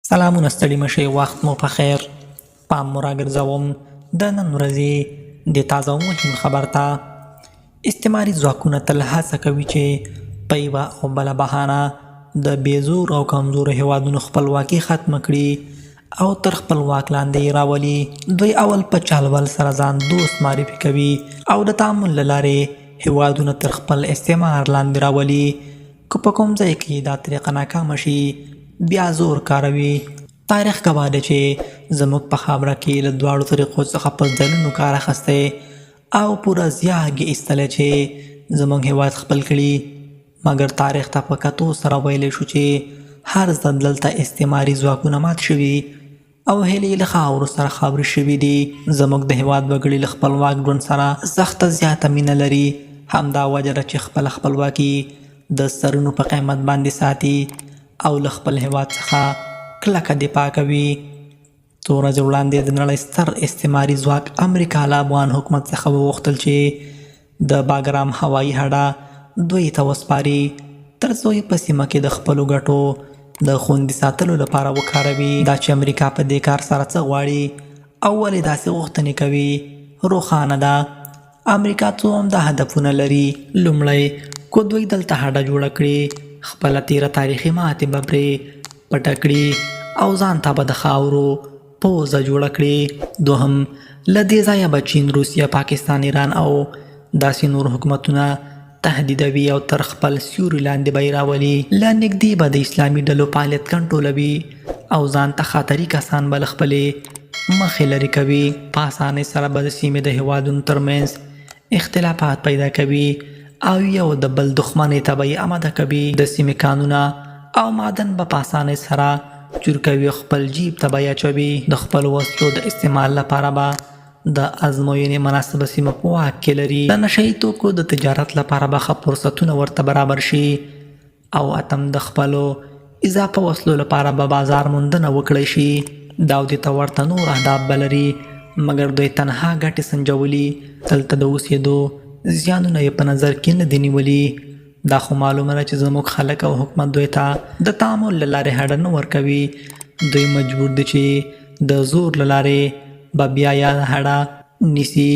سلامونه ستړي مشئ، وخت مو په خیر. پام مو راګرځوم د نن ورځې د تازه او مهم خبر ته. استعماري ځواکونه تل هڅه کوي چې په یوه او بله بهانه د بې زور او کمزورو هیوادونو خپلواکي ختمه کړي او تر خپل واک لاندې یې راولي. دوی اول په چالول سره ځان دوست معرفي کوي او د تعامل له لارې هیوادونه تر خپل استعمار لاندې راولي. که په کوم ځای کې دا طریقه ناکامه شي، بیا زور کاروي. تاریخ ګواه دی چې زموږ په خاوره کې له دواړو طریقو څخه په ځلونو کار اخیستی او پوره زیاږ یې ایستلی چې زموږ هیواد خپل کړي. مګر تاریخ ته په کتو سره ویلی شو چې هر ځل دلته استعماري ځواکونه مات شوي او هیلې له خاورو سره خاورې شوي دي. زموږ د هیواد وګړي له خپلواک ژوند سره سخته زیاته مینه لري. همدا وجه ده چې خپله خپلواکي د سرونو په قیمت باندې ساتي او له خپل هیواد څخه کلکه دفاع کوي. څو ورځې وړاندې د نړۍ ستر استعماري ځواک امریکا له افغان حکومت څخه وغوښتل چې د باګرام هوایي اډه دوی ته وسپاري تر څو یې په سیمه کې د خپلو ګټو د خوندي ساتلو لپاره وکاروي. دا چې امریکا په دې کار سره څه غواړي او ولې داسې غوښتنې کوي روښانه ده. امریکا څو عمده هدفونه لري. لومړی، که دوی دلته اډه جوړه کړي، خپله تیره تاریخي ماتې به پرې پټه کړي او ځان ته به د خاورو پوزه جوړه کړي. دوهم، له دې ځایه به چین، روسیه، پاکستان، ایران او داسې نور حکومتونه تهدیدوي او تر خپل سیوري لاندې به یې راولي. له نږدې به د اسلامي ډلو فعالیت کنټرولوي او ځان ته خطري کسان به له خپلې مخې لرې کوي. په اسانۍ سره به د سیمې د هیوادونو ترمنځ اختلافات پیدا کوي او یو د بل دښمنۍ ته به یې آماده کوي. د سیمې کانونه او معدن به په اسانۍ سره چور کوي او خپل جیب ته به یې اچوي. د خپلو وسلو د استعمال لپاره به د ازموینې مناسبه سیمه په واک کې لري. د نشهیي توکو د تجارت لپاره به ښه فرصتونه ورته برابر شي. او اتم، د خپلو اضافه وسلو لپاره به بازار موندنه وکړی شي. دا او دې ته ورته نور اهداف به لري، مګر دوی تنها ګټې سنجولي. دلته د اوسېدو زیانونه یې په نظر کې نه دي نیولي. دا خو معلومه ده چې زموږ خلک او حکومت دوی ته د تعامل له لارې اډه نه ورکوي. دوی مجبور دي چې د زور له لارې به بیا یا اډه نیسي